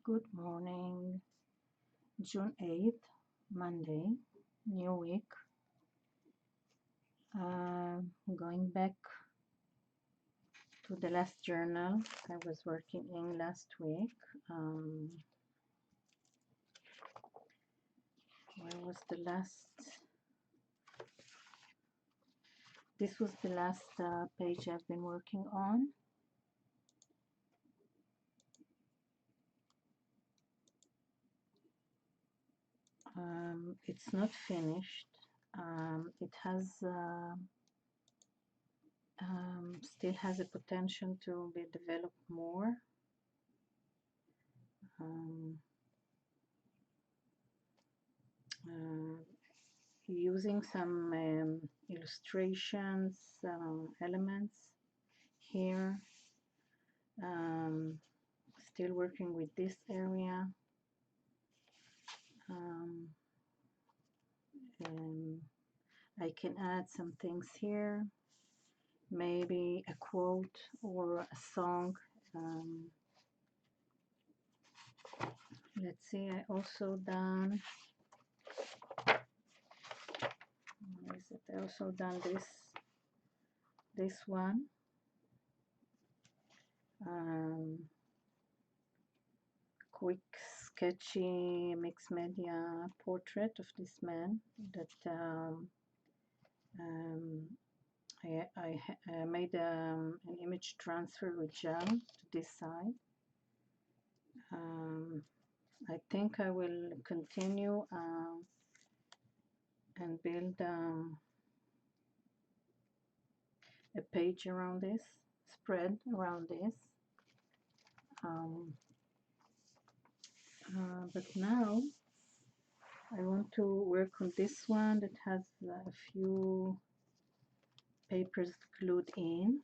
Good morning, June 8th, Monday, new week. Going back to the last journal I was working in last week. Where was the last? This was the last page I've been working on. It's not finished. It has still has a potential to be developed more. Using some illustrations, elements here. Still working with this area. I can add some things here, maybe a quote or a song. Let's see, I also done, where is it? I also done this one. Quick sketchy mixed media portrait of this man that I made an image transfer with gel to this side. I think I will continue and build a page around this, spread around this. But now I want to work on this one that has a few papers glued in,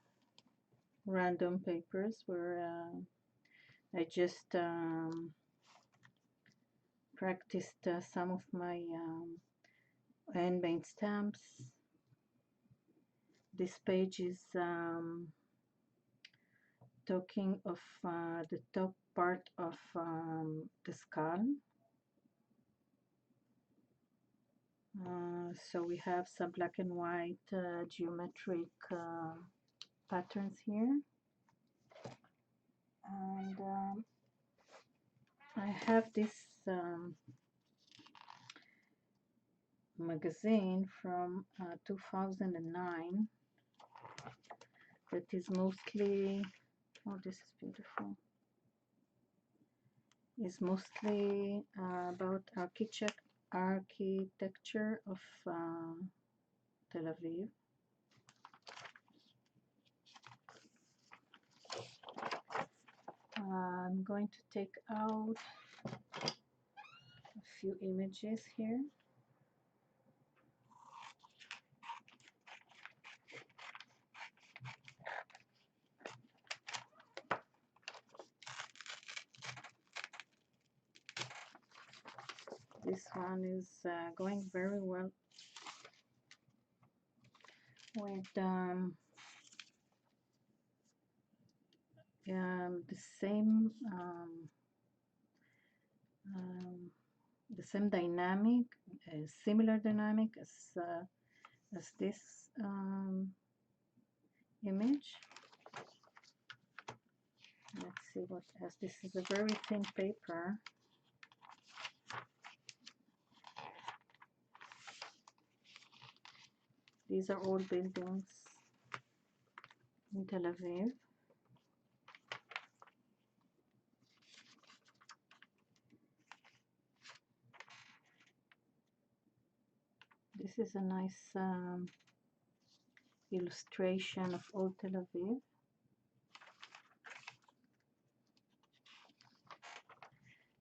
random papers where I just practiced some of my handmade stamps. This page is talking of the top part of the skull. So we have some black and white geometric patterns here. And I have this magazine from 2009 that is mostly, oh, this is beautiful, is mostly about architecture of Tel Aviv. I'm going to take out a few images here. This one is going very well with the same dynamic, similar dynamic as this image. Let's see what else. This is a very thin paper. These are all buildings in Tel Aviv. This is a nice illustration of old Tel Aviv.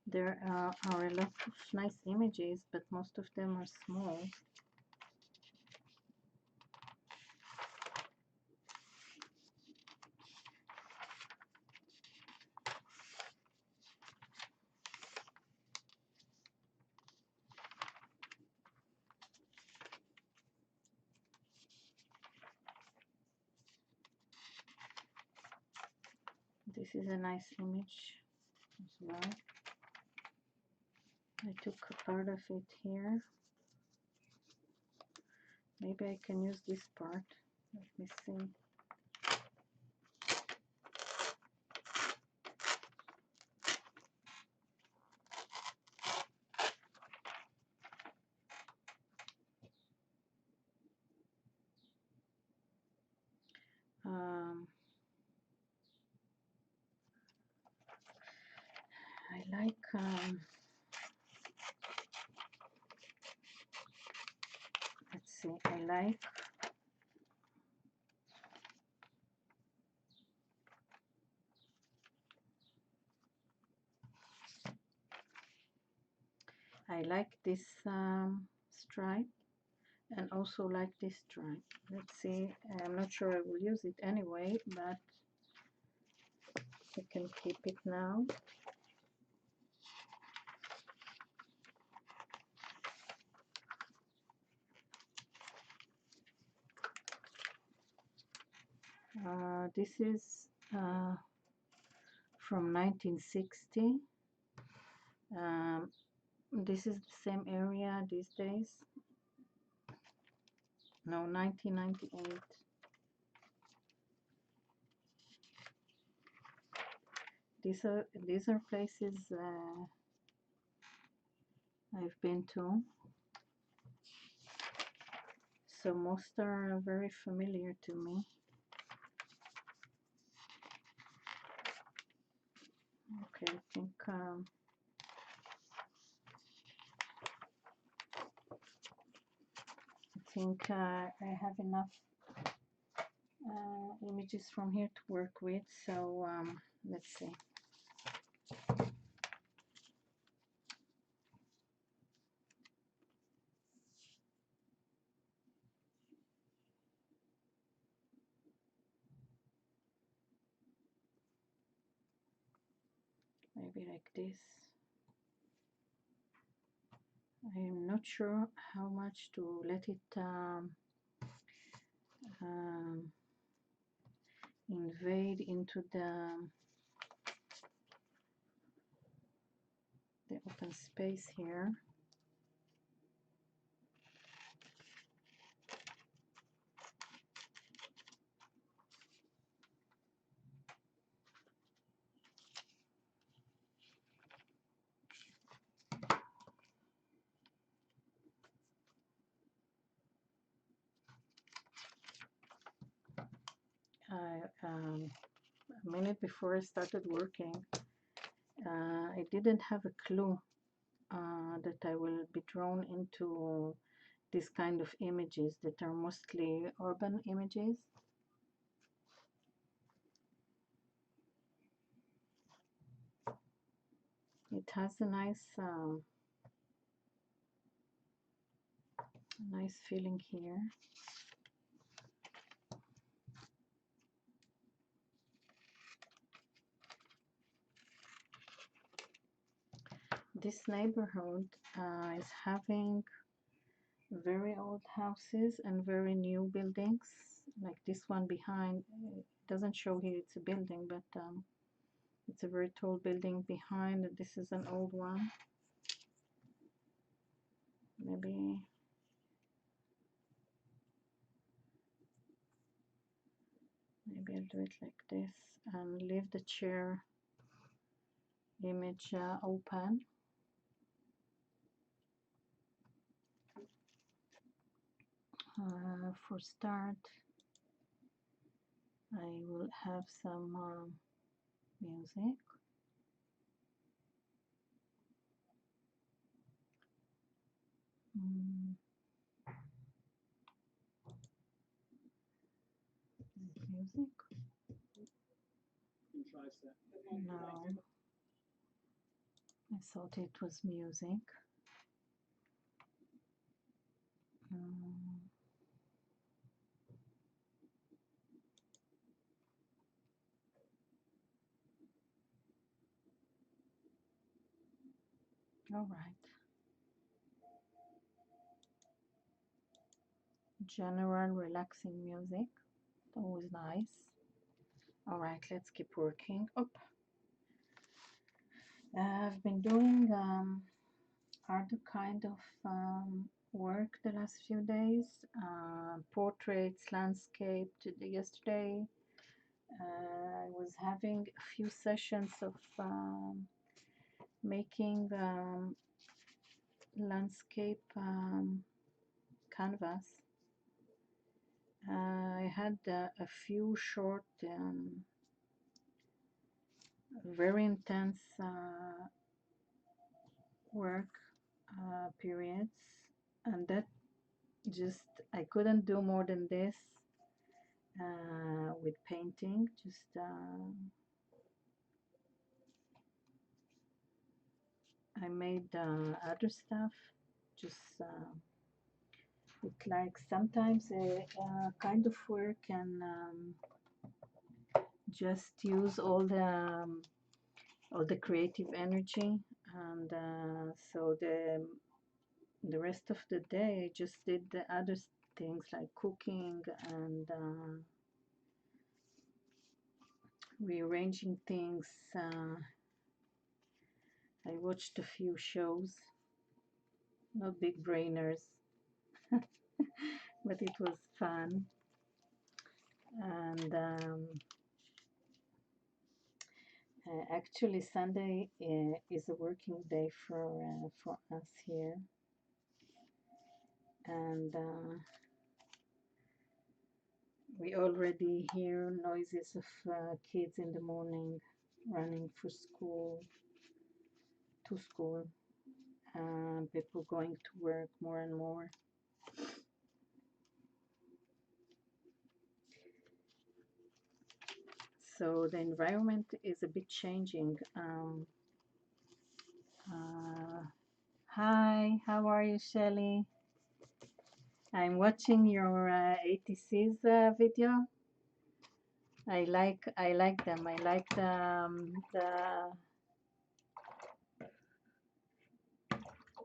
There are a lot of nice images, but most of them are small. This is a nice image as well. I took a part of it here. Maybe I can use this part. Let me see. I like let's see, I like this stripe, and also like this stripe. Let's see, I'm not sure I will use it anyway, but I can keep it now. This is from 1960. This is the same area these days. No, 1998. These are places I've been to, so most are very familiar to me. Okay, I think I have enough images from here to work with, so let's see. Maybe like this. I'm not sure how much to let it invade into the open space here. A minute before I started working, I didn't have a clue that I will be drawn into this kind of images that are mostly urban images. It has a nice feeling here. This neighborhood is having very old houses and very new buildings, like this one behind. It doesn't show here it's a building, but it's a very tall building behind. This is an old one. Maybe I'll do it like this and leave the chair image open. For start, I will have some music. Music? No, I thought it was music. All right. General relaxing music. Always nice. All right, let's keep working. I've been doing other kind of work the last few days. Portraits, landscape. Yesterday I was having a few sessions of making landscape canvas. I had a few short, very intense work periods, and that just I couldn't do more than this with painting. Just I made other stuff. Just it like sometimes a kind of work can just use all the creative energy, and so the rest of the day I just did the other things like cooking and rearranging things. I watched a few shows, not big brainers, but it was fun. And actually, Sunday is a working day for us here, and we already hear noises of kids in the morning running for school, to school, people going to work more and more. So the environment is a bit changing. Hi, how are you, Shelly? I'm watching your ATC's video. I like them. I like the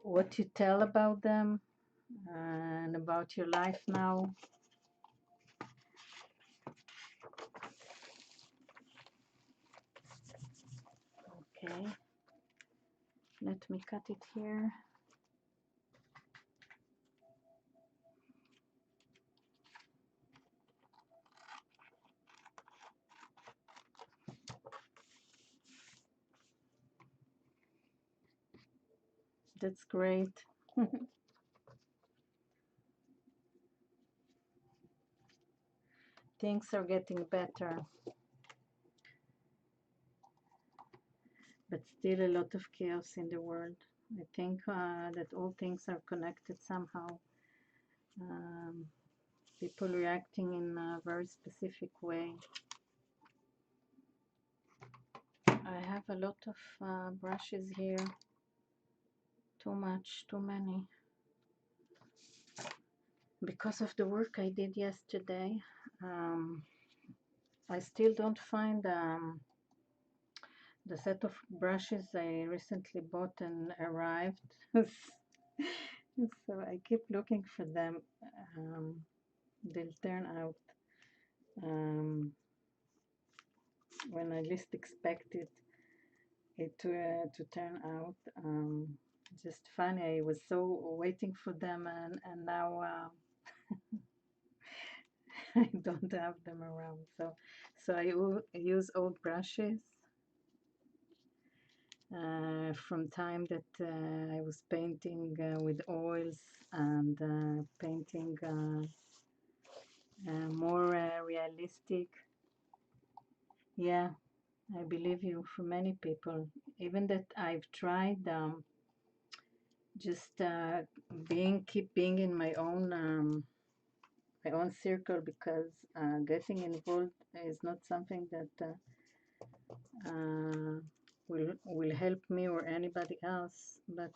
what you tell about them and about your life now. Okay, let me cut it here. That's great. Things are getting better, but still a lot of chaos in the world. I think that all things are connected somehow. People reacting in a very specific way. I have a lot of brushes here. Too much, too many. Because of the work I did yesterday, I still don't find the set of brushes I recently bought and arrived. So I keep looking for them. They'll turn out when I least expected it to turn out. Just funny, I was so waiting for them, and now I don't have them around. So I use old brushes from time that I was painting with oils and painting more realistic. Yeah, I believe you. For many people, even that I've tried just keep being in my own circle, because getting involved is not something that will help me or anybody else. But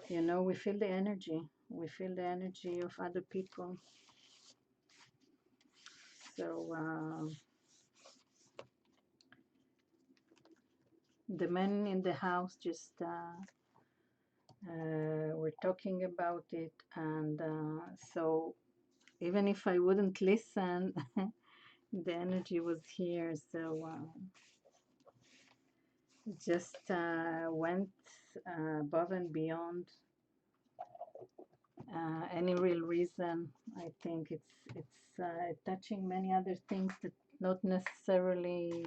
you know, we feel the energy. We feel the energy of other people. So the men in the house just were talking about it, and so even if I wouldn't listen, the energy was here. So just went above and beyond any real reason. I think it's touching many other things that not necessarily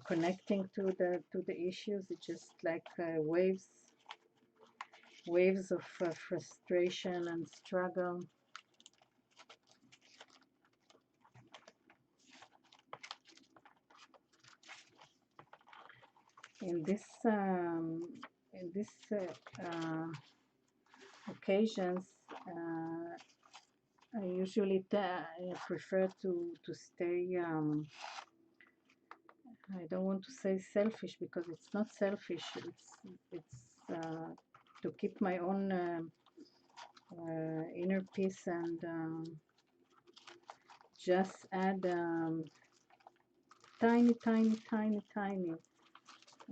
connecting to the issues. It's just like waves of frustration and struggle. In this occasions, I usually prefer to stay. I don't want to say selfish because it's not selfish. It's to keep my own inner peace and just add tiny, tiny, tiny, tiny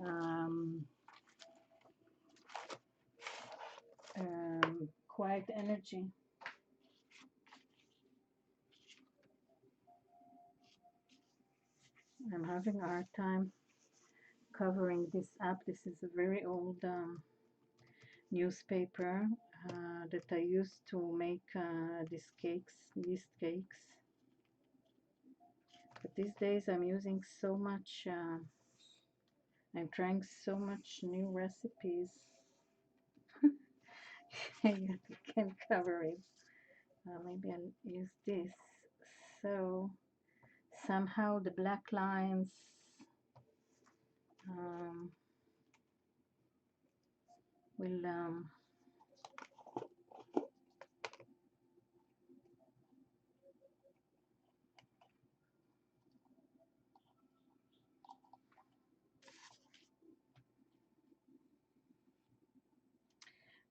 um, quiet energy. I'm having a hard time covering this up. This is a very old newspaper that I used to make these cakes, yeast cakes. But these days I'm using so much, I'm trying so much new recipes. I can't cover it. Maybe I'll use this. So somehow the black lines will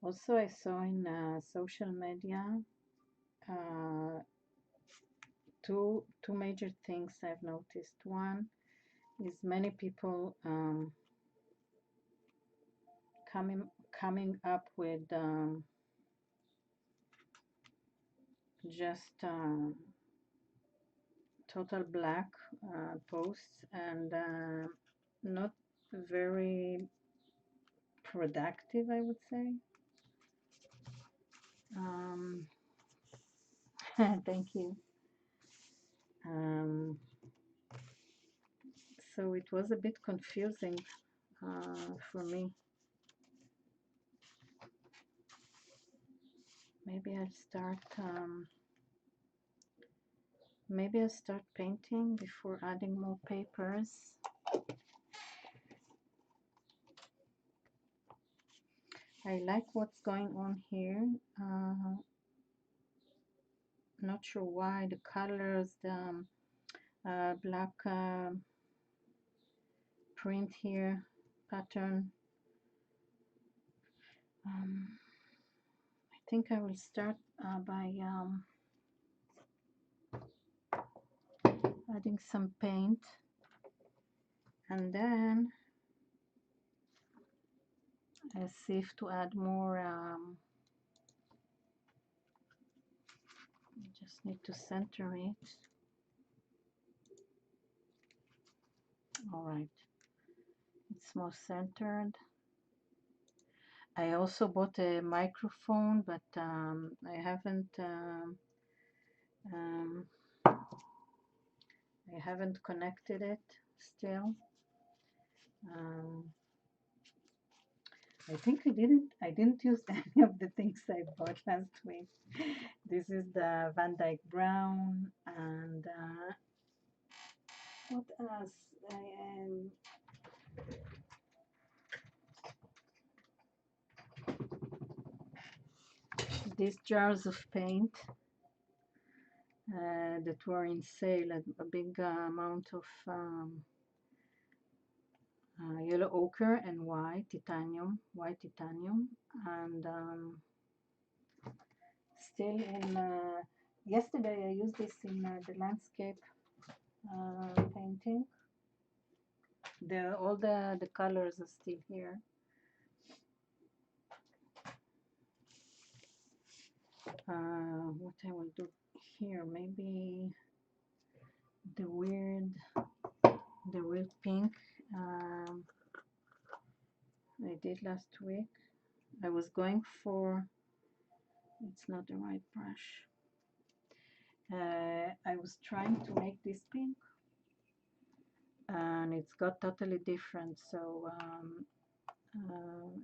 also I saw in social media two major things I've noticed. One is many people coming up with just total black posts and not very productive, I would say. Thank you. So it was a bit confusing for me. Maybe I'll start painting before adding more papers. I like what's going on here. Not sure why the colors, the black print here, pattern. I think I will start by adding some paint, and then I'll see if to add more. Just need to center it. All right, it's more centered. I also bought a microphone, but I haven't connected it still. I think I didn't use any of the things I bought last week. This is the Van Dyke Brown, and what else? These jars of paint that were in sale at a big amount of yellow ochre and white titanium, and still in yesterday I used this in the landscape painting. All the colors are still here. What I will do here, maybe the weird pink I did last week. I was going for, it's not the right brush. I was trying to make this pink and it's got totally different, so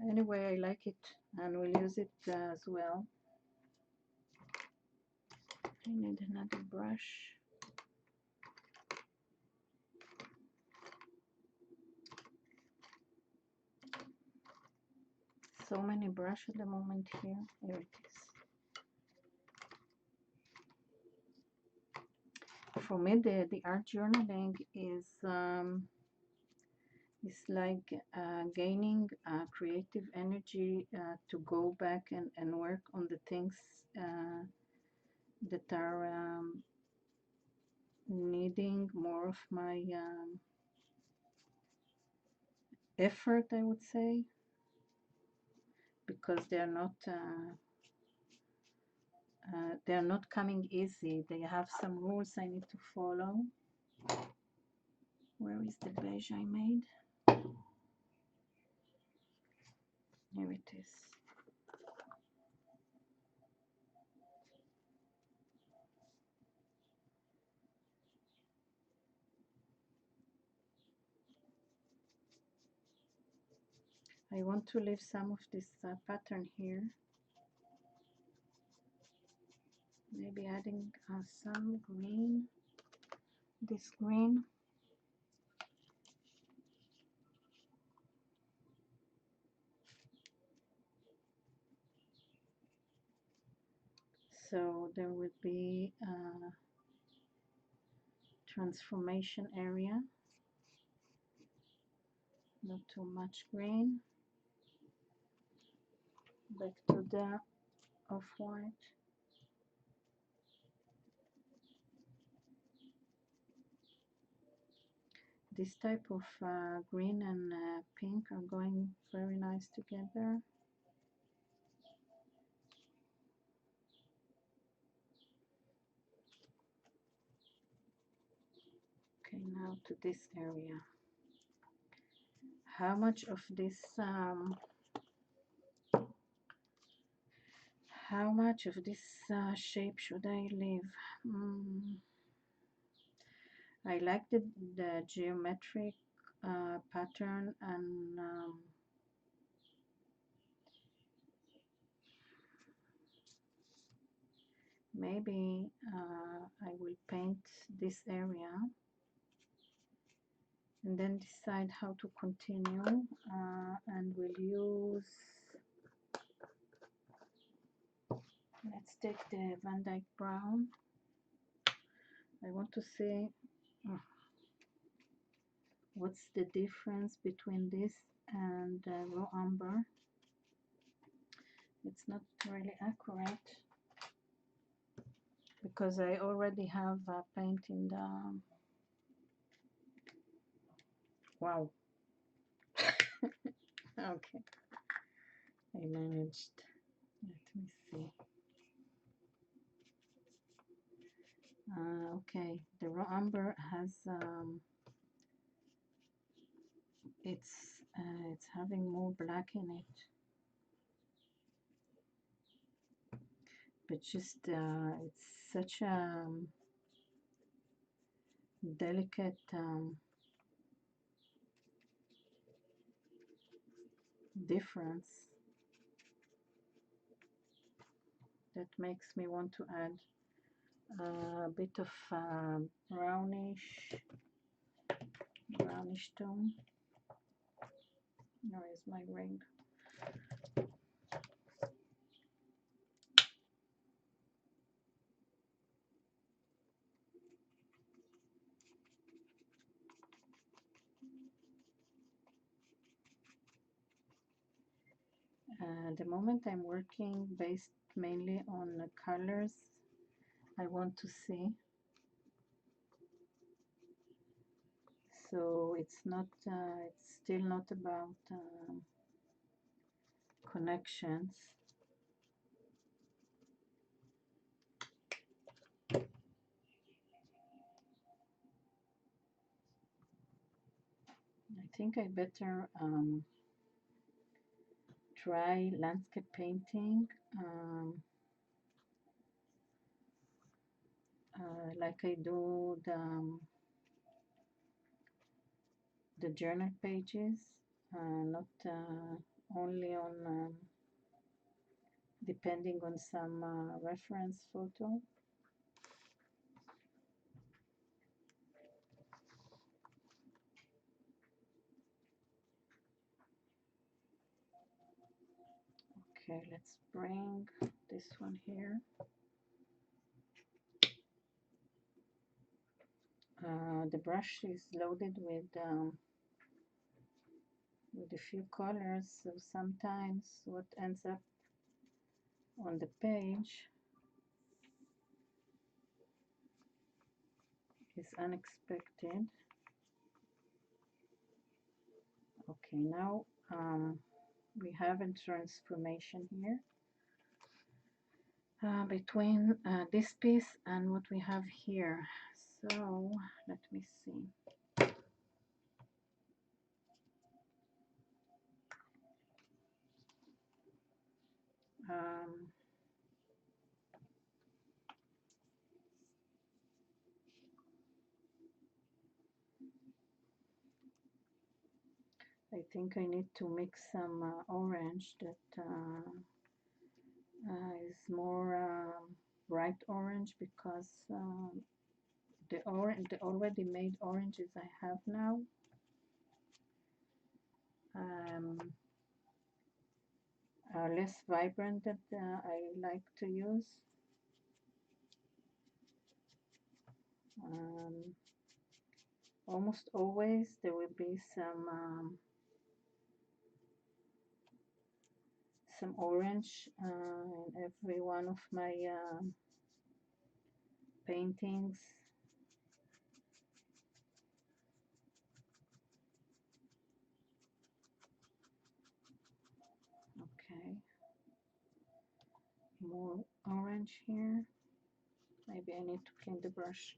anyway, I like it and we'll use it as well. I need another brush. So many brushes at the moment here. Here it is. For me, the art journaling is like gaining creative energy to go back and work on the things that are needing more of my effort, I would say, because they're not coming easy. They have some rules I need to follow. Where is the beige I made? Here it is. I want to leave some of this pattern here. Maybe adding some green, this green. So there will be a transformation area, not too much green. Back to the off-white. This type of green and pink are going very nice together. Okay, now to this area. How much of this shape should I leave? I like the geometric pattern, and maybe I will paint this area and then decide how to continue, and we'll use, let's take the Van Dyke Brown. I want to see what's the difference between this and raw umber. It's not really accurate because I already have paint in the, wow. Okay, I managed. Let me see. Okay, the raw umber has it's having more black in it, but just it's such a delicate difference that makes me want to add a bit of brownish tone. Where is my ring? The moment I'm working based mainly on the colors I want to see, so it's not it's still not about connections. I think I better try landscape painting, like I do the journal pages, not only on depending on some reference photo. Okay, let's bring this one here. The brush is loaded with a few colors, so sometimes what ends up on the page is unexpected. Okay, now we have a transformation here between this piece and what we have here. So let me see. I think I need to mix some orange that is more bright orange, because the already made oranges I have now are less vibrant that I like to use. Almost always there will be some orange in every one of my paintings. Okay, more orange here. Maybe I need to clean the brush.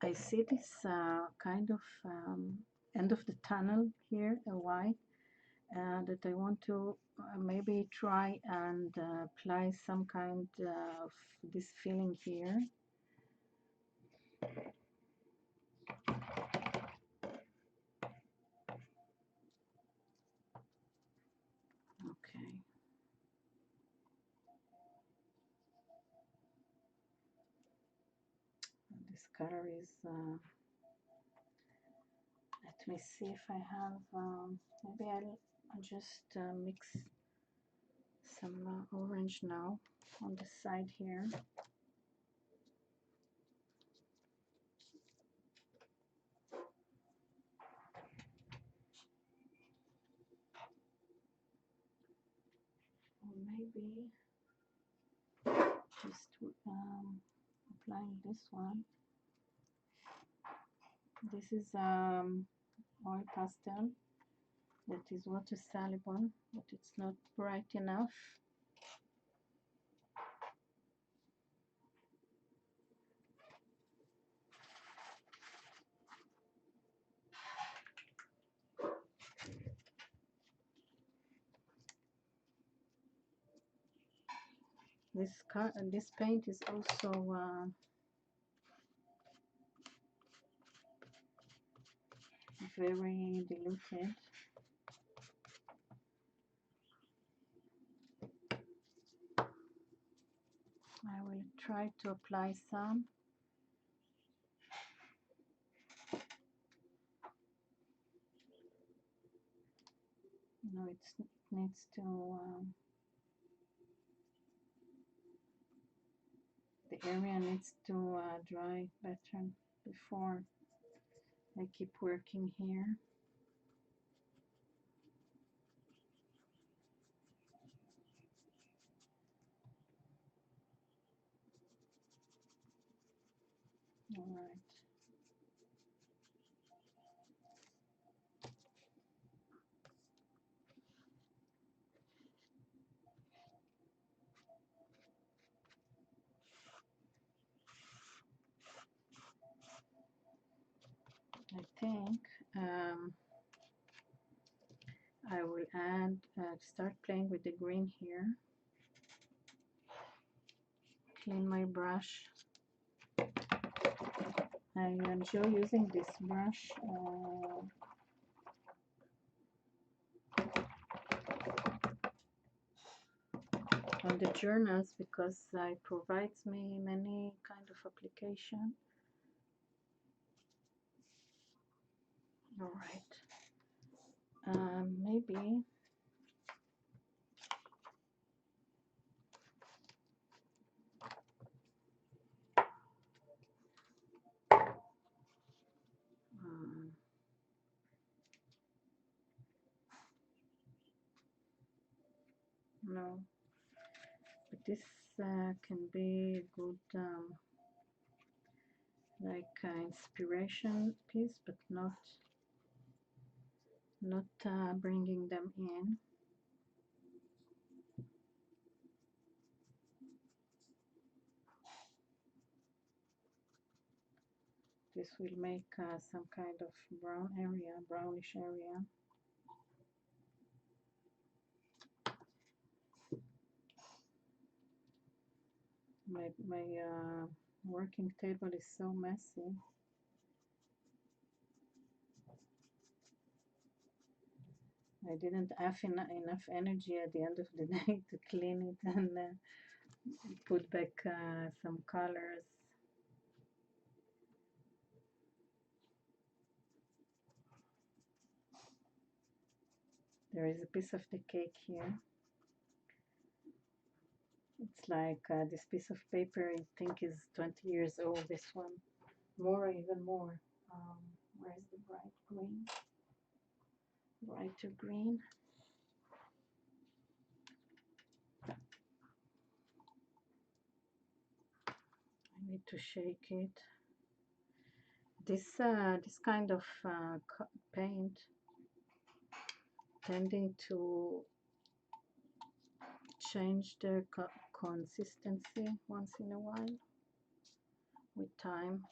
I see this kind of end of the tunnel here, a white, that I want to maybe try and apply some kind of this feeling here. Okay. This color is, let me see if I have, maybe I'll just mix some orange now on the side here. Or maybe just applying this one. This is oil pastel that is water soluble, but it's not bright enough. This paint is also very diluted. I will try to apply some. No, it needs to, the area needs to dry better before I keep working here. All right. I think I will add, start playing with the green here. Clean my brush. I enjoy using this brush on the journals because it provides me many kind of application. All right, maybe no, but this can be good like inspiration piece, but not bringing them in. This will make some kind of brown area, brownish area. My working table is so messy. I didn't have enough energy at the end of the day to clean it and put back some colors. There is a piece of the cake here. It's like this piece of paper I think is 20 years old, this one. More, even more. Where's the bright green? Brighter green. I need to shake it. This kind of paint tending to change the consistency once in a while with time.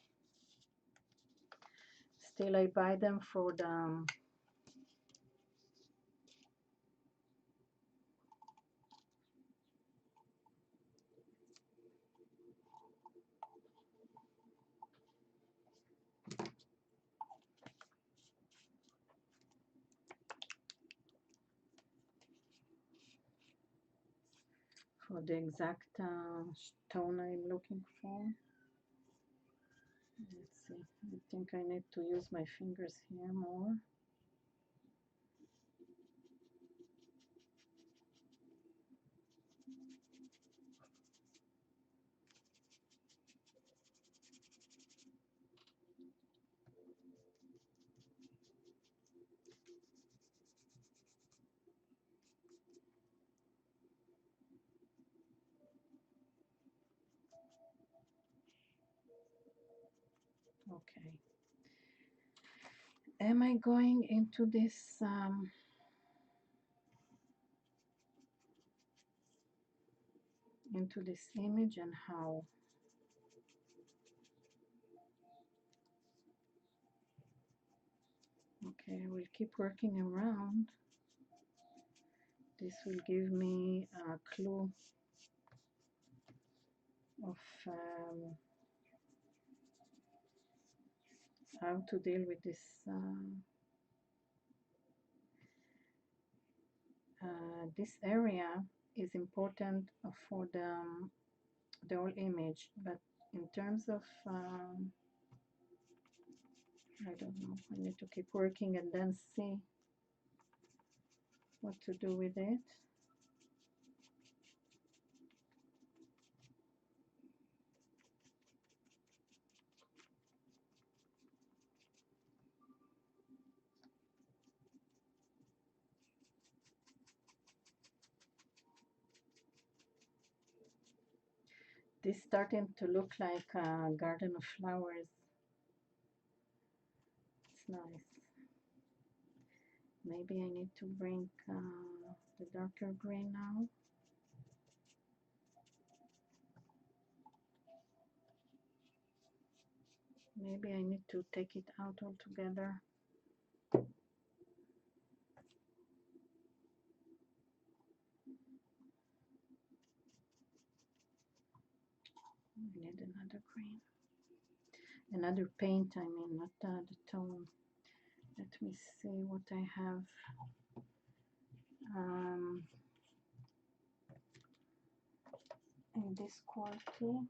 Still, I buy them for the exact tone I'm looking for. Let's see. I think I need to use my fingers here more. Okay. Am I going into this image and how? Okay, I will keep working around. This will give me a clue of how to deal with this this area is important for the whole image, but in terms of I don't know, I need to keep working and then see what to do with it. This starting to look like a garden of flowers. It's nice. Maybe I need to bring the darker green now. Maybe I need to take it out altogether. I need another green. Another paint, I mean, not the tone. Let me see what I have. In this quality.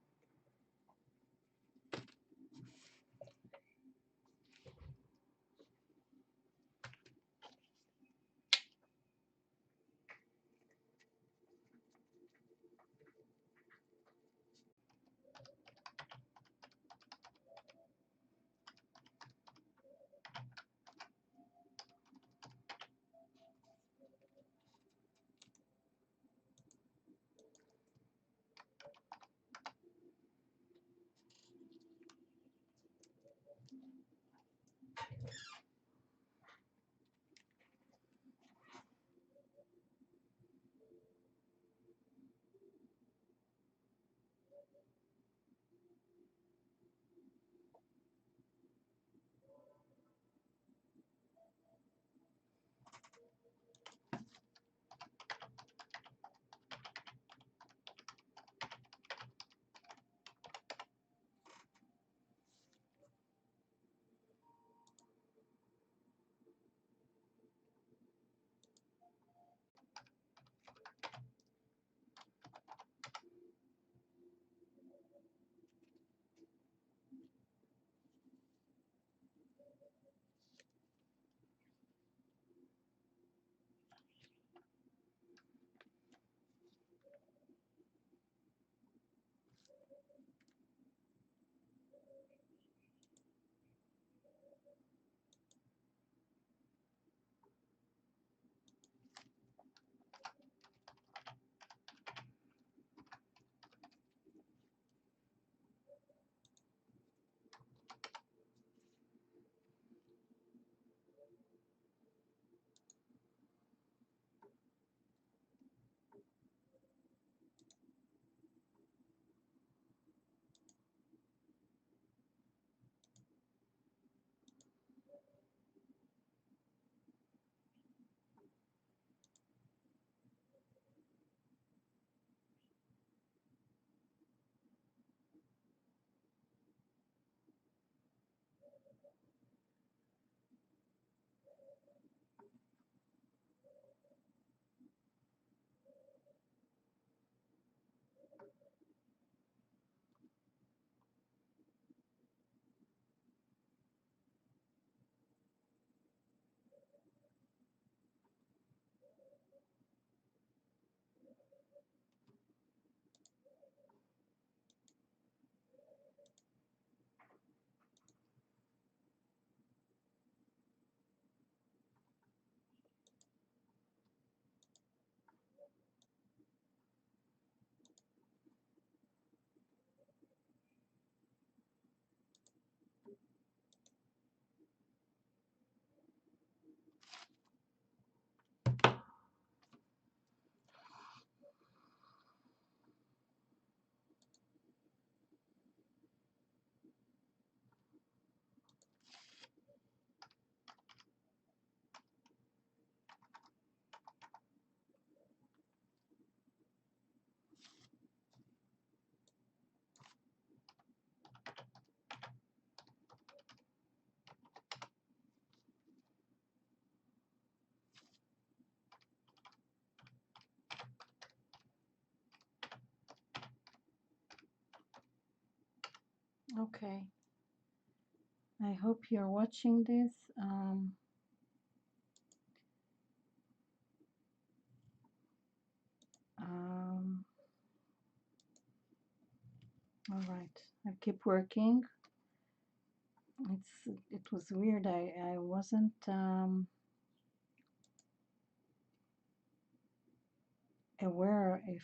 Okay, I hope you're watching this. Um, all right, I keep working. It was weird. I wasn't aware if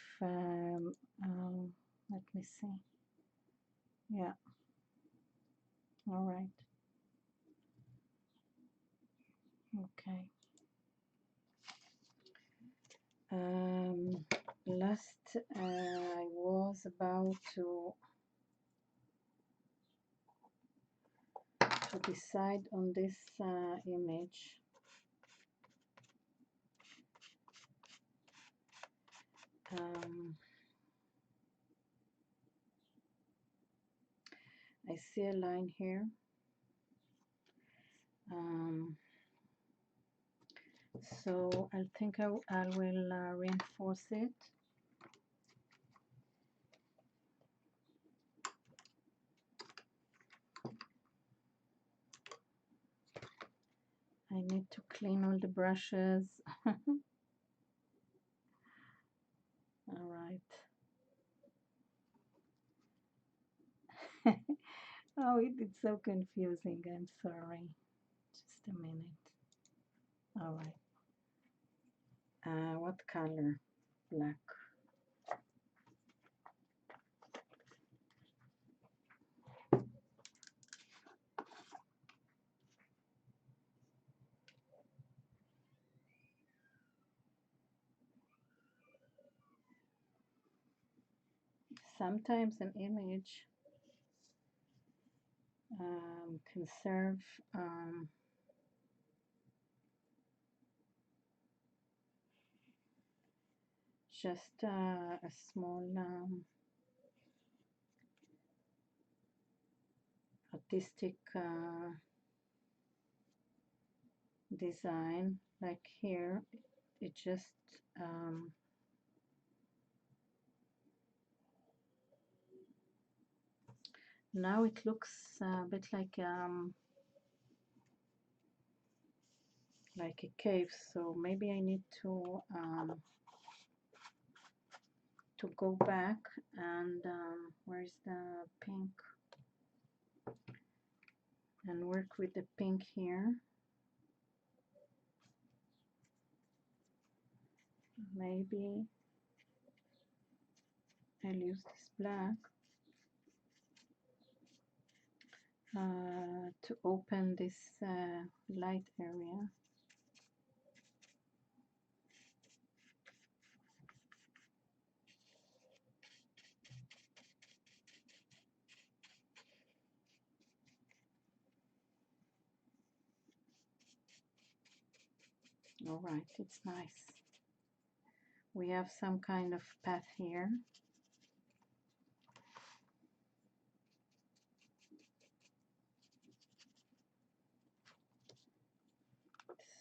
let me see. Yeah, all right. Okay. Last I was about to to decide on this image. I see a line here. So I think I will reinforce it. I need to clean all the brushes. All right. Oh, it's so confusing. I'm sorry. Just a minute. All right. What color? Black. Sometimes an image can serve just a small artistic design. Like here, it just now it looks a bit like a cave, so maybe I need to go back and where's the pink, and work with the pink here. Maybe I'll use this black to open this light area. All right, it's nice. We have some kind of path here.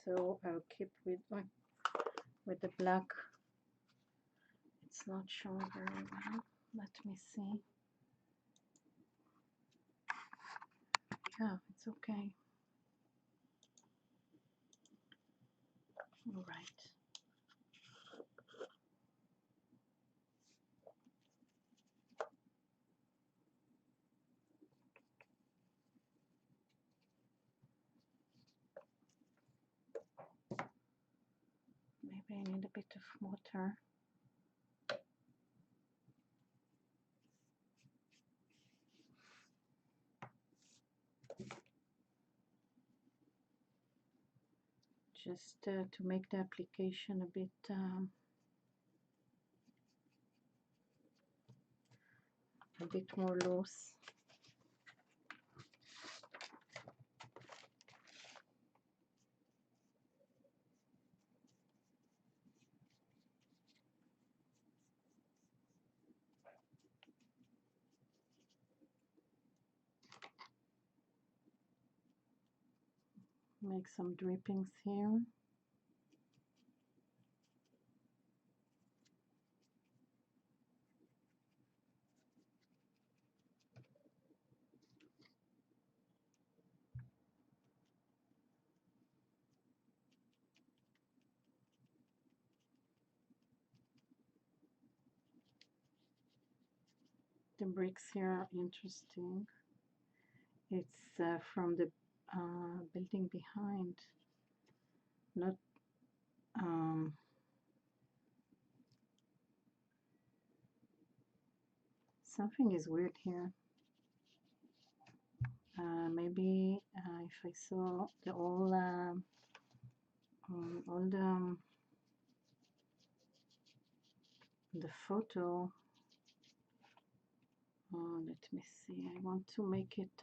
So I'll keep with the black. It's not showing very well. Let me see. Yeah, it's okay. All right. Maybe I need a bit of water. Just to make the application a bit more loose. Make some drippings here. The bricks here are interesting. It's from the building behind, not something is weird here. Maybe if I saw all the photo. Let me see. I want to make it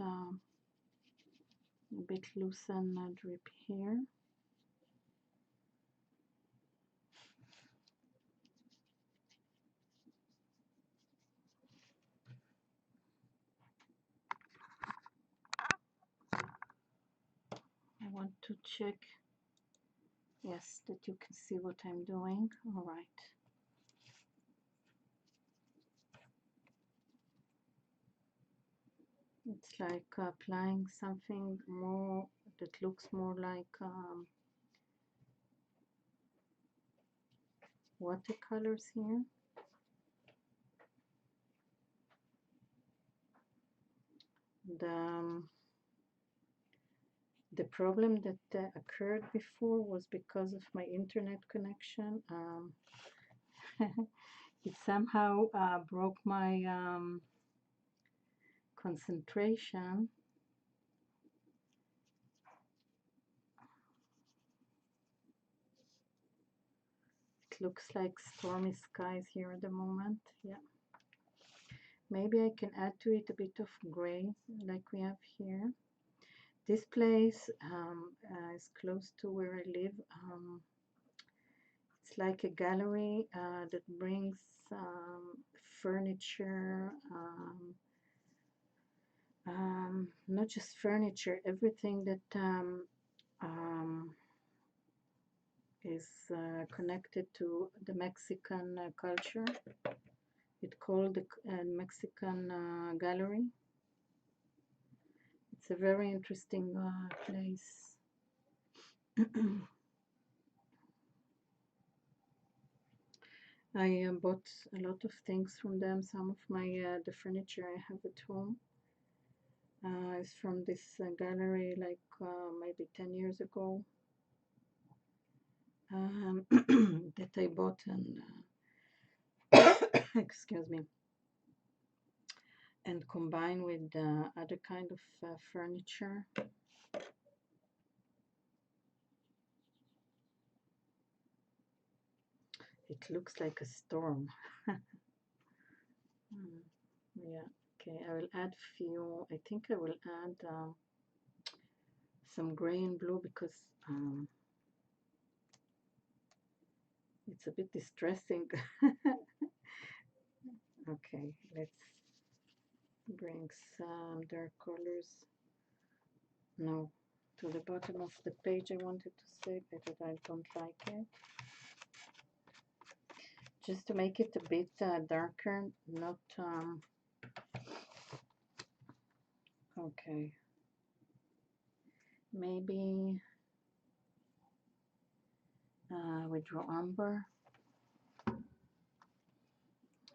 a bit loose and drippy here. I want to check, yes, that you can see what I'm doing. All right. It's like applying something more that looks more like watercolors here. The problem that occurred before was because of my internet connection. It somehow broke my concentration. It looks like stormy skies here at the moment. Yeah. Maybe I can add to it a bit of gray like we have here. This place is close to where I live. It's like a gallery that brings furniture, not just furniture, everything that is connected to the Mexican culture. It's called the Mexican Gallery. It's a very interesting place. I bought a lot of things from them. Some of my the furniture I have at home is from this gallery, like maybe 10 years ago, that I bought and excuse me, and combined with other kind of furniture. It looks like a storm. Yeah, okay, I will add few, I think I will add some gray and blue because it's a bit distressing. Okay, let's bring some dark colors. No, to the bottom of the page I wanted to say, but I don't like it. Just to make it a bit darker, not okay. Maybe we draw umber. I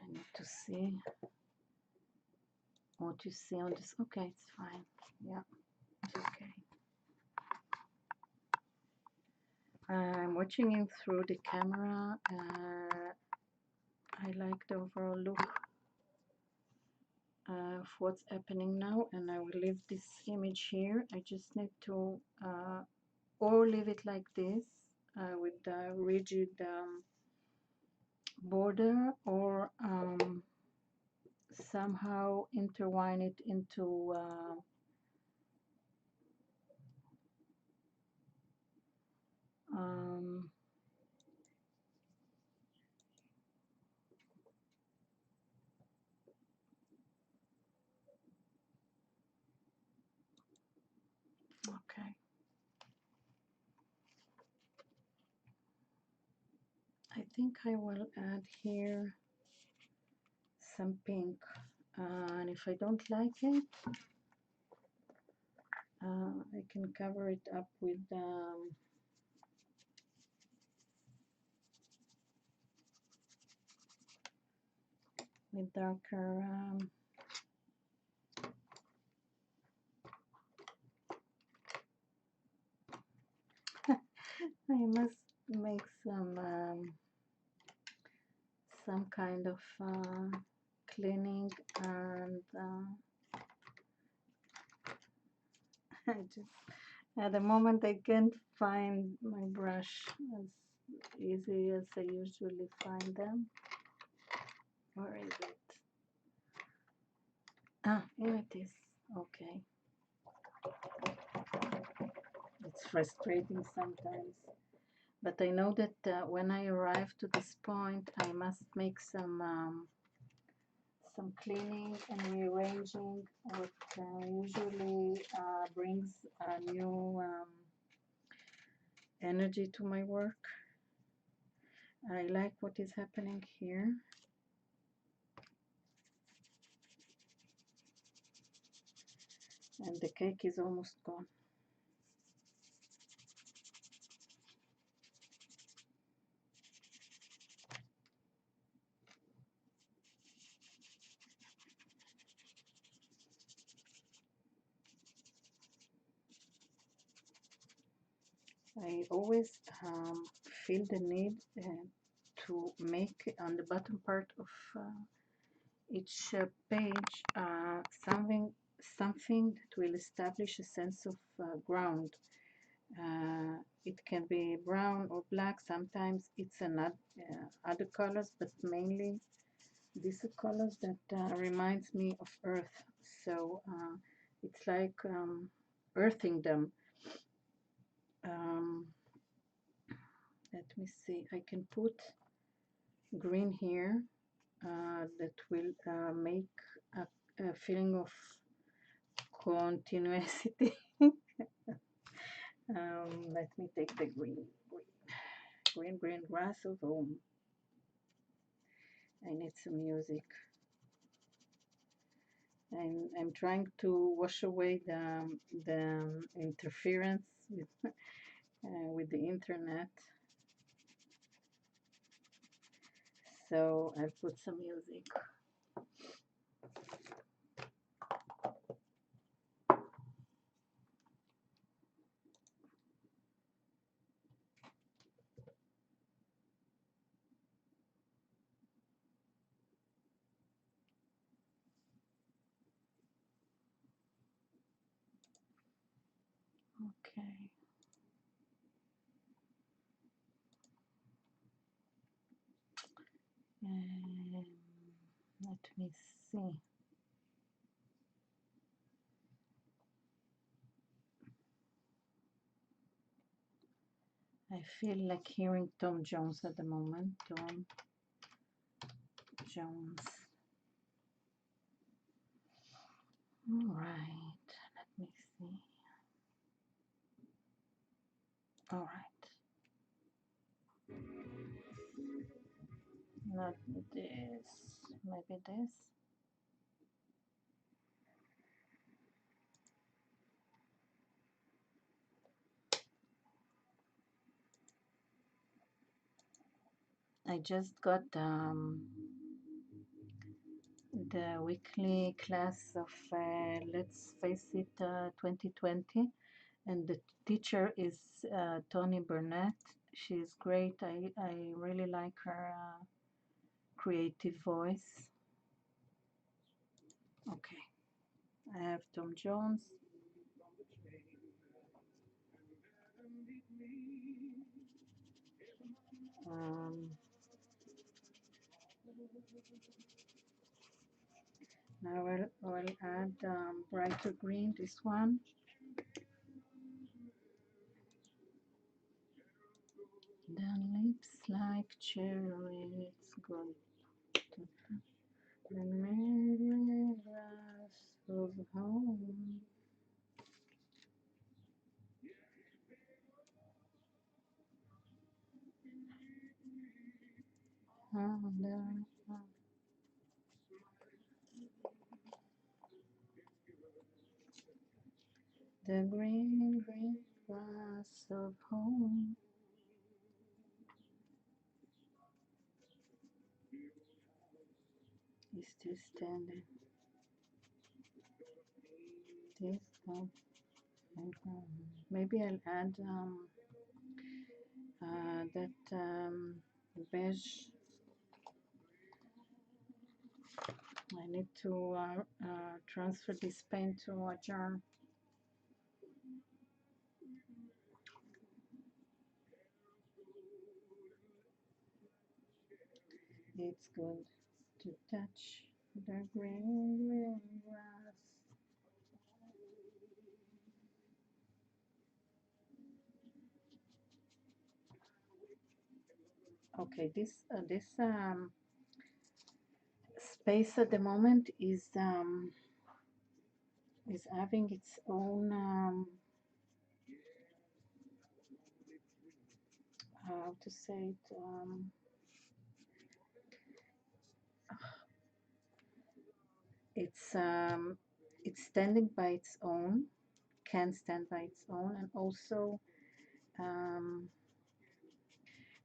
need to see what you see on this. Okay, it's fine. Yeah, it's okay. I'm watching it through the camera. I like the overall look of what's happening now, and I will leave this image here. I just need to or leave it like this with the rigid border, or somehow intertwine it into okay. I think I will add here some pink, and if I don't like it, I can cover it up with darker I must make some kind of cleaning, and I just at the moment I can't find my brush as easy as I usually find them. Where is it? Ah, here it is. Okay. it's frustrating sometimes. But I know that when I arrive to this point, I must make some cleaning and rearranging, what usually brings a new energy to my work. I like what is happening here. And the cake is almost gone. I always feel the need to make on the bottom part of each page something that will establish a sense of ground. It can be brown or black. Sometimes it's other colors, but mainly these are colors that reminds me of earth. So it's like earthing them. Um, Let me see. I can put green here that will make a feeling of continuity. Let me take the green grass of home. I need some music. I'm trying to wash away the interference with the internet. So I'll put some music. Okay. Let me see. I feel like hearing Tom Jones at the moment. Tom Jones. All right. Let me see. All right. Not this. Maybe this. I just got the weekly class of Let's Face It 2020, and the teacher is Tony Burnett. She's great. I really like her creative voice. Okay, I have Tom Jones. Now I'll add brighter green, this one. The lips like cherries, good. The mirrors of home. The green grass of home is still standing. This one. Maybe I'll add that beige. I need to transfer this paint to a jar. It's good to touch the green grass. Okay, this space at the moment is having its own how to say it, it's standing by its own, can stand by its own, and also um,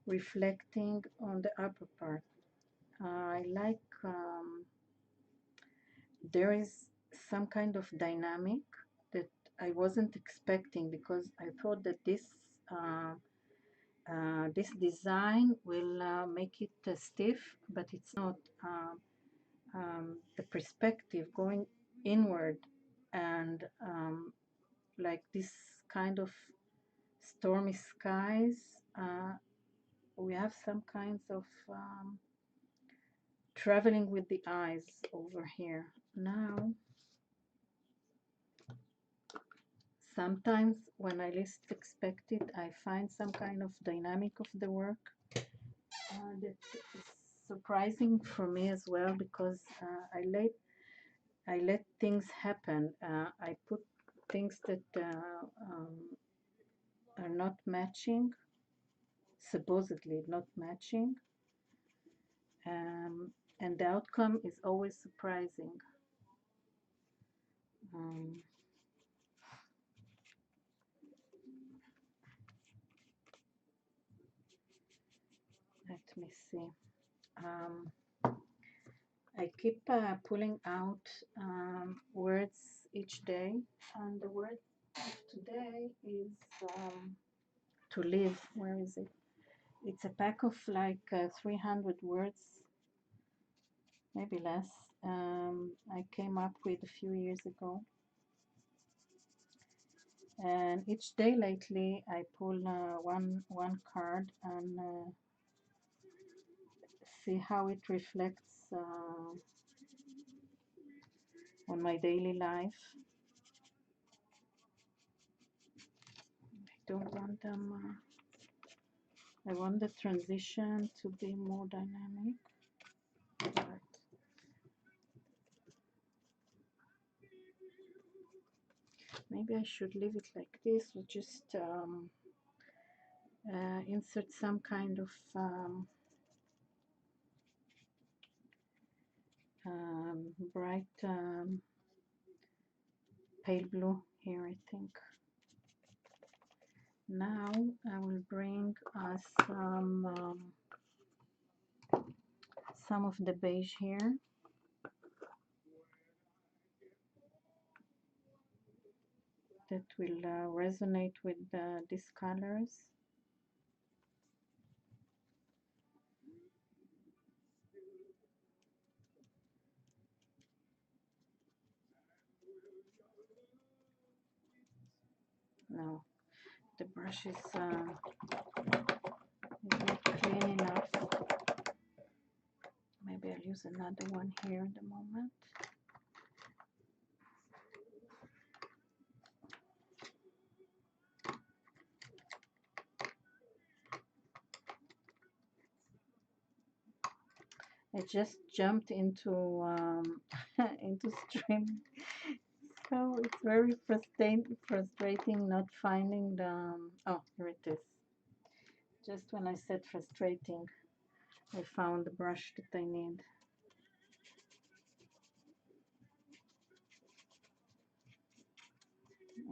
reflecting on the upper part. I like there is some kind of dynamic that I wasn't expecting, because I thought that this design will make it stiff, but it's not. The perspective going inward, and like this kind of stormy skies, we have some kinds of traveling with the eyes over here. Now, sometimes when I least expect it, I find some kind of dynamic of the work that is surprising for me as well, because I let things happen. I put things that are not matching, supposedly not matching, and the outcome is always surprising. Um, Let me see. I keep pulling out words each day, and the word of today is to live. Where is it? It's a pack of like 300 words, maybe less. I came up with a few years ago, and each day lately I pull one card and see how it reflects on my daily life. I don't want them. I want the transition to be more dynamic. But maybe I should leave it like this, or just insert some kind of bright pale blue here, I think. Now I will bring us some of the beige here. That will resonate with these colors. No, the brush is not clean enough. Maybe I'll use another one here at the moment. I just jumped into into stream, so it's very frustrating not finding the. Oh, here it is. Just when I said frustrating, I found the brush that I need.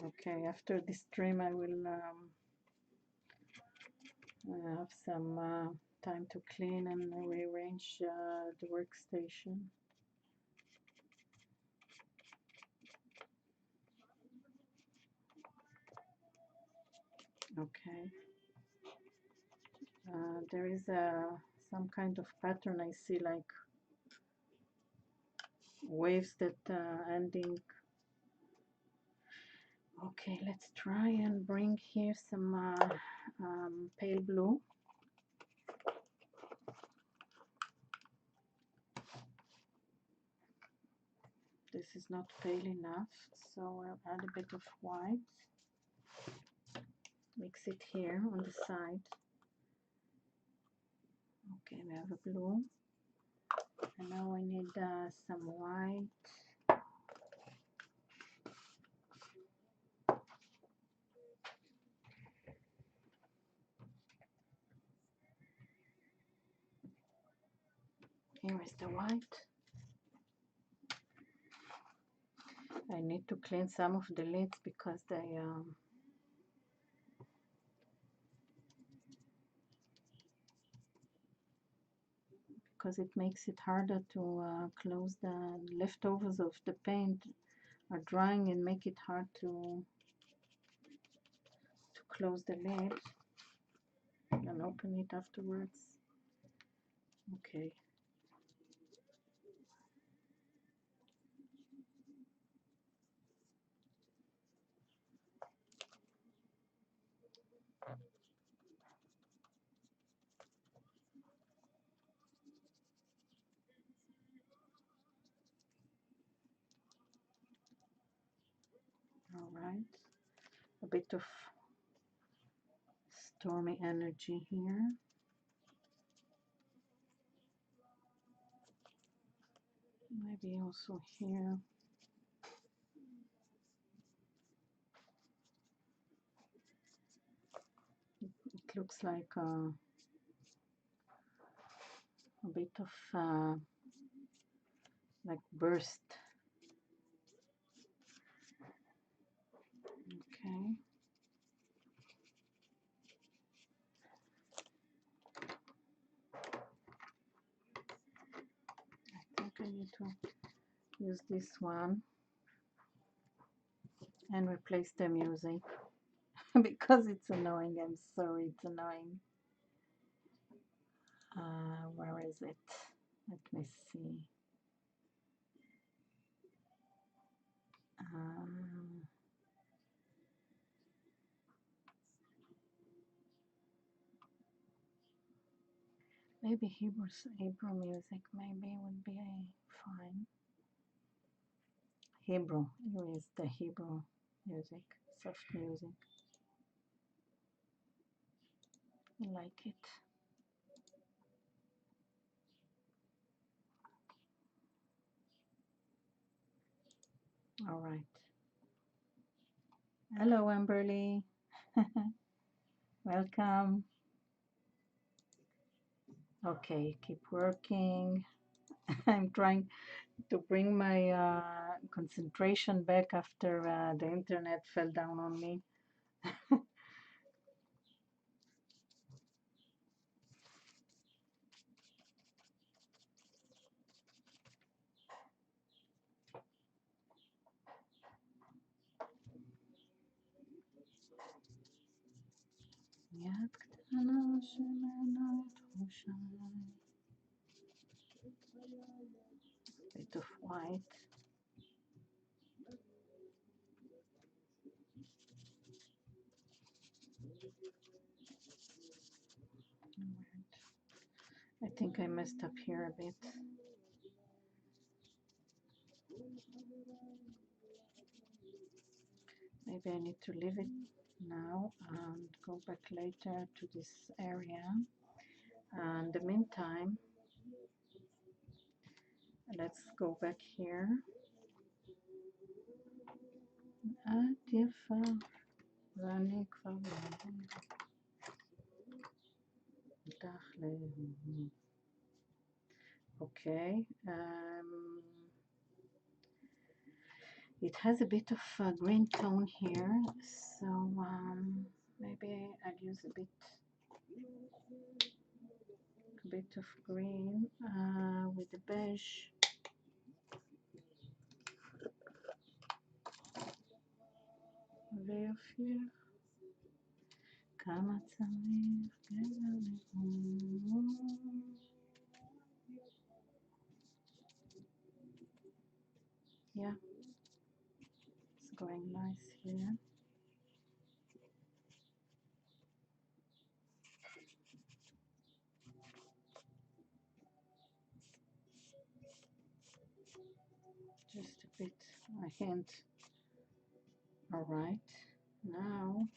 Okay, after this stream, I will have some time to clean and rearrange the workstation. Okay. There is some kind of pattern I see, like waves that ending. Okay, let's try and bring here some pale blue. This is not pale enough, so I'll add a bit of white. Mix it here on the side. Okay, we have a blue, and now I need some white. Here is the white. I need to clean some of the lids because it makes it harder to close. The leftovers of the paint are drying and make it hard to close the lid and open it afterwards. Okay. All right. A bit of stormy energy here. Maybe also here. It looks like a bit of like burst. Okay. I think I need to use this one and replace the music because it's annoying. I'm sorry, it's annoying. Where is it? Let me see. Maybe Hebrew music maybe would be fine. Hebrew, here is the Hebrew music, soft music. I like it. All right. Hello, Amberly. Welcome. Okay, keep working. I'm trying to bring my concentration back after the internet fell down on me. Bit of white. I think I messed up here a bit. Maybe I need to leave it now and go back later to this area. And in the meantime, let's go back here. Okay. It has a bit of a green tone here, so maybe I'll use a bit of green with the beige. Yeah, it's going nice here. Just a bit, a hint. All right, now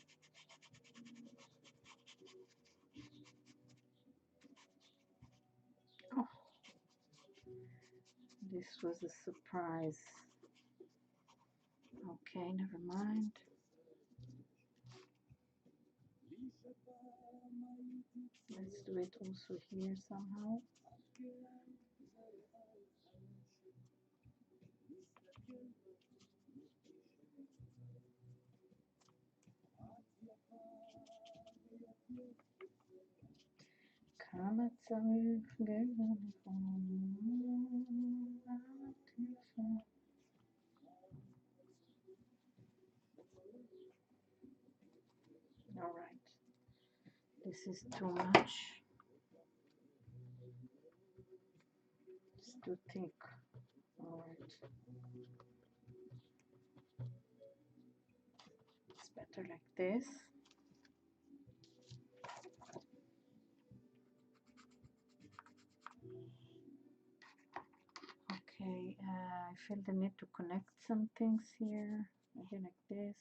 This was a surprise. Okay, never mind. Let's do it also here somehow. All right, this is too much. It's too thick. All right, it's better like this. Okay, I feel the need to connect some things here, maybe like this.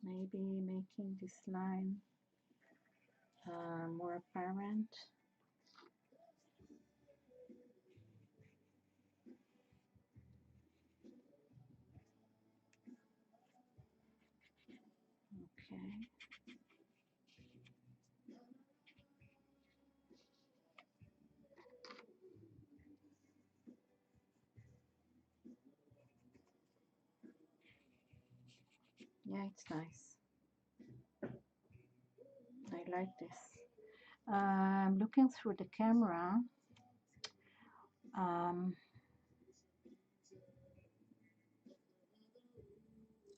Maybe making this line more apparent. Okay. Yeah, it's nice. I like this. I'm looking through the camera.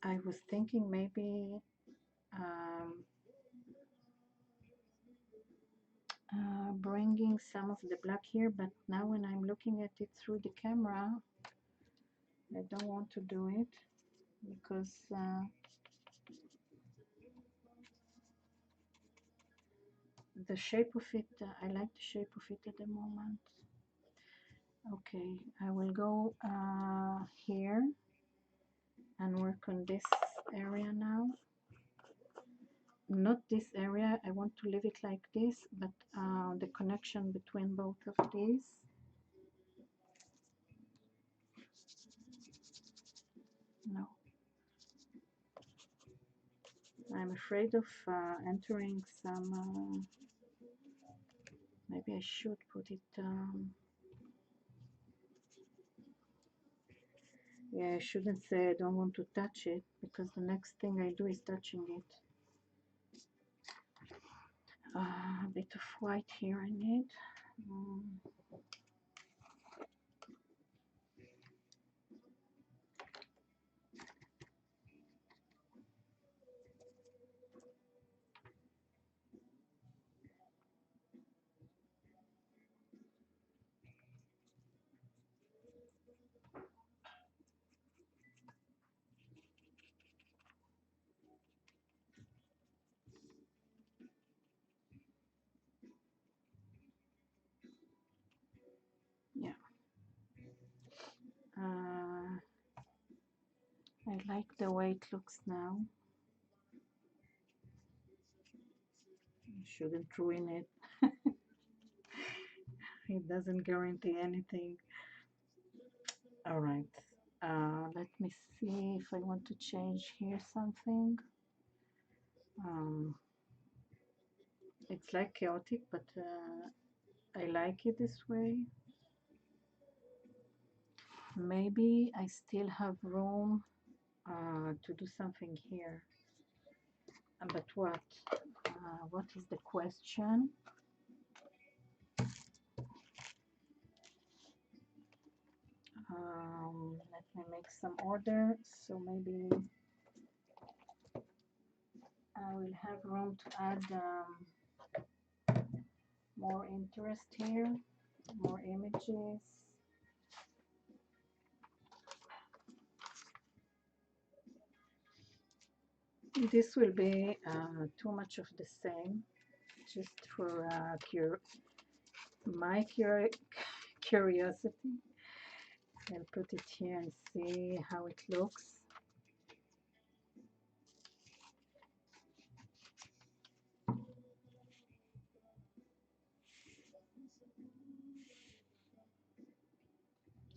I was thinking maybe bringing some of the black here, but now when I'm looking at it through the camera, I don't want to do it because the shape of it, I like the shape of it at the moment. Okay, I will go here and work on this area now. Not this area, I want to leave it like this, but the connection between both of these. No. I'm afraid of entering some, maybe I should put it, yeah, I shouldn't say I don't want to touch it, because the next thing I do is touching it. A bit of white here I need. Yeah. I like the way it looks now. I shouldn't ruin it. It doesn't guarantee anything. All right. Let me see if I want to change here something. It's like chaotic, but I like it this way. Maybe I still have room to do something here. But what? What is the question? Let me make some order. So maybe I will have room to add more interest here, more images. This will be too much of the same, just for my curiosity. I'll put it here and see how it looks.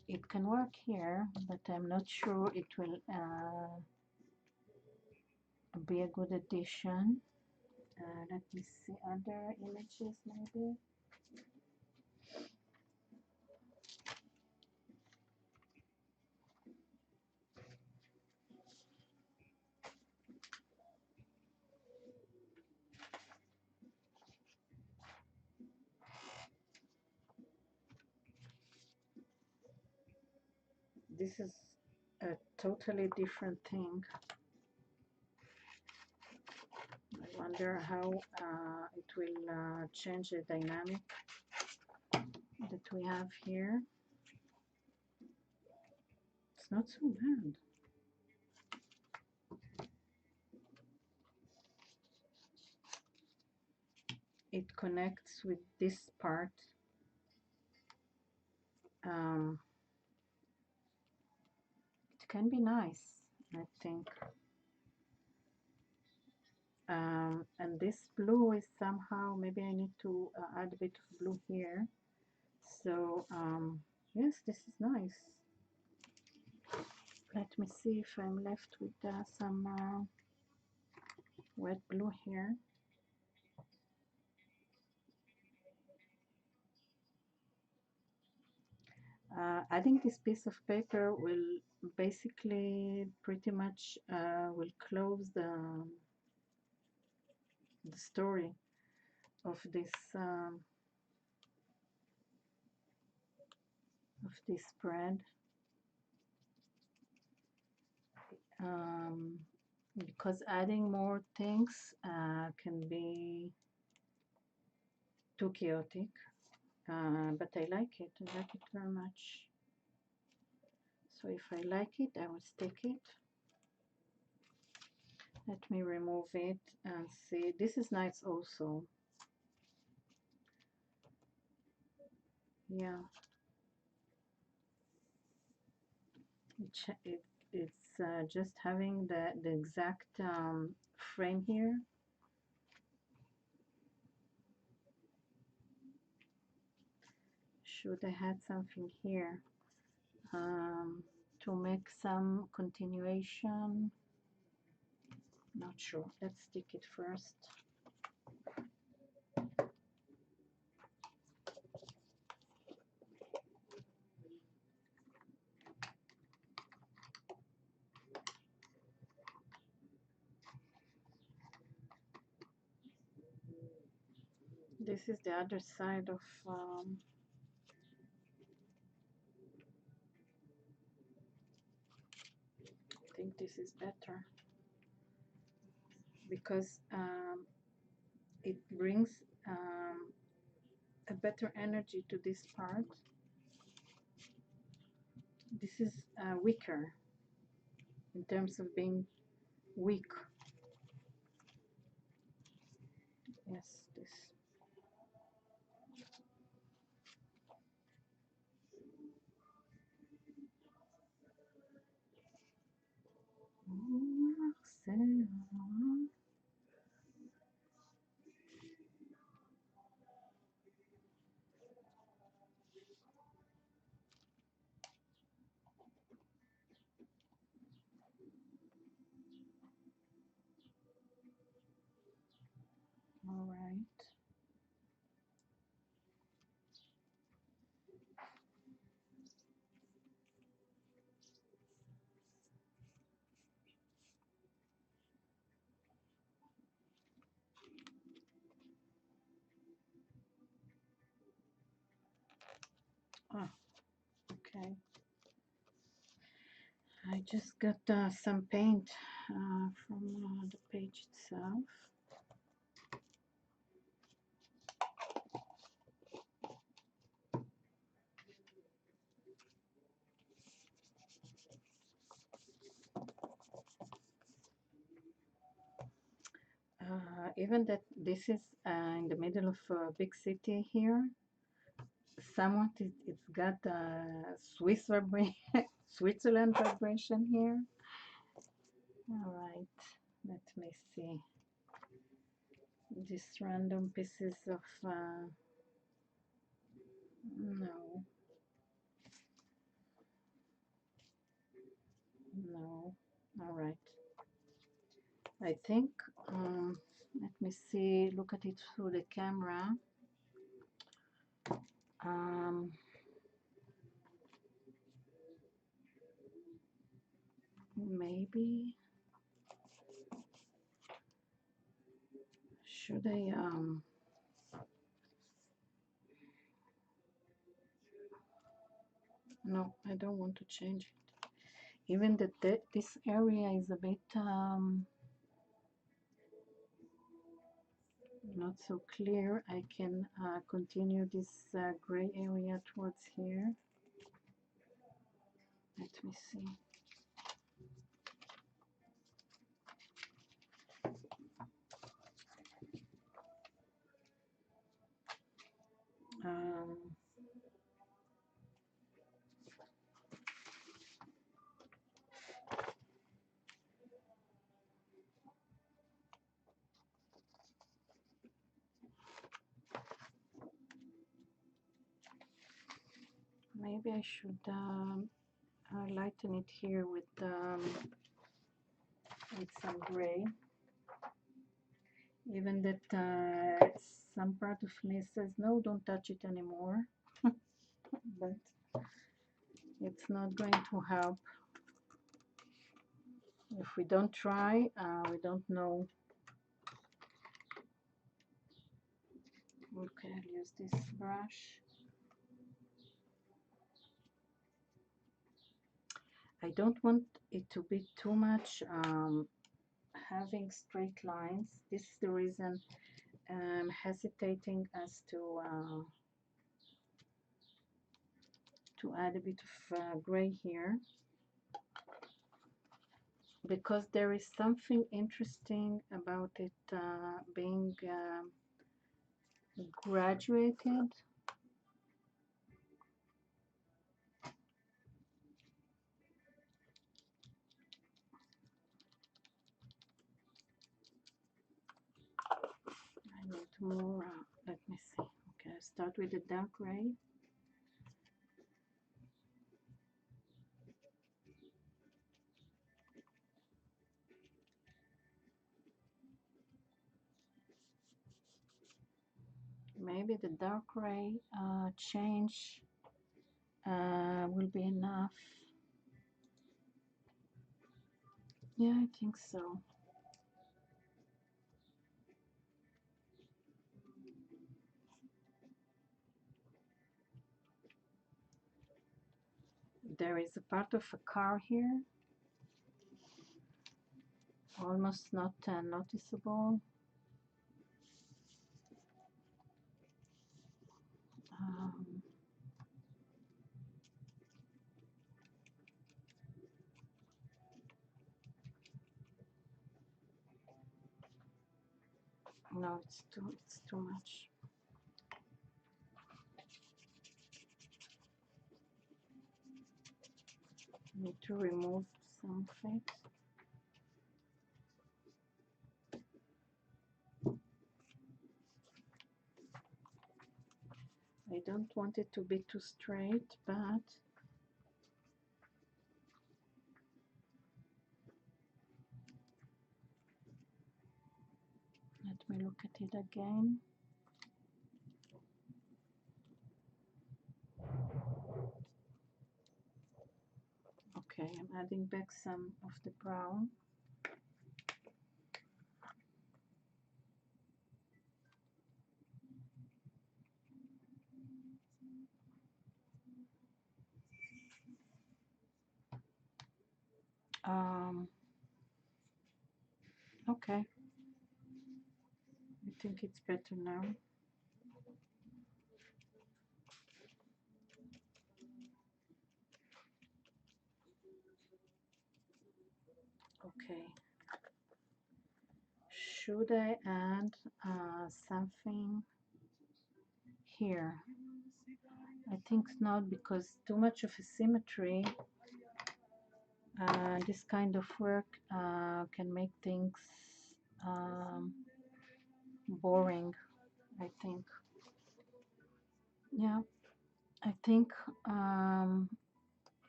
it can work here, but I'm not sure it will be a good addition. Let me see other images maybe. This is a totally different thing. I wonder how it will change the dynamic that we have here. It's not so bad. It connects with this part. It can be nice, I think. And this blue is somehow, maybe I need to add a bit of blue here. So yes, this is nice. Let me see if I'm left with some wet blue here. Adding this piece of paper will basically pretty much will close the story of this spread, because adding more things can be too chaotic, but I like it. I like it very much. So if I like it, I will stick it. Let me remove it and see. This is nice also. Yeah. It's just having the exact frame here. Should I had something here to make some continuation? Not sure. Let's stick it first. This is the other side of I think this is better because it brings a better energy to this part. This is weaker in terms of being weak. Yes, this. All right. Ah, okay. I just got some paint from the page itself. Even that this is in the middle of a big city here, somewhat it's got a Swiss vibration, Switzerland vibration here. All right, let me see. These random pieces of no. All right. I think, let me see, look at it through the camera. Um, maybe, should I, no, I don't want to change it. Even that this area is a bit not so clear. I can continue this gray area towards here. Let me see. Um, maybe I should lighten it here with some gray. Even that some part of me says no, don't touch it anymore. But it's not going to help. If we don't try, we don't know. Okay, I'll use this brush. I don't want it to be too much having straight lines. This is the reason I'm hesitating as to add a bit of gray here, because there is something interesting about it being graduated. I need more, let me see. Okay, I'll start with the dark gray. Maybe the dark gray change will be enough. Yeah, I think so. There is a part of a car here, almost not noticeable. Um, no, it's too much. Need to remove some of it. I don't want it to be too straight, but let me look at it again. Okay, I'm adding back some of the brown. Okay, I think it's better now. Okay, should I add something here? I think not, because too much of a symmetry, this kind of work can make things boring, I think. Yeah, I think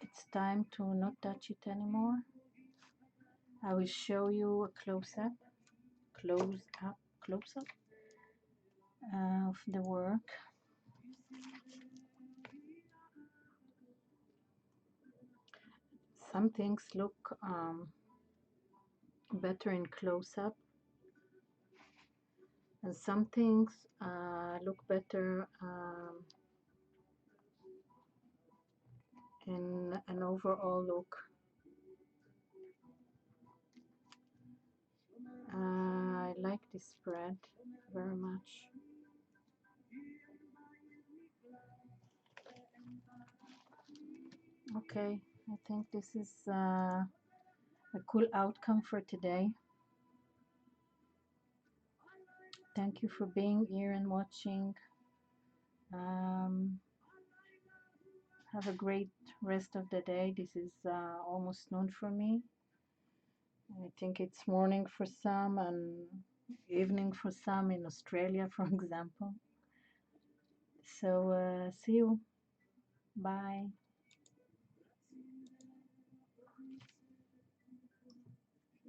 it's time to not touch it anymore. I will show you a close up of the work. Some things look better in close-up, and some things look better in an overall look. I like this spread very much. Okay, I think this is a cool outcome for today. Thank you for being here and watching. Have a great rest of the day. This is almost noon for me. I think it's morning for some and evening for some in Australia, for example. So see you. Bye.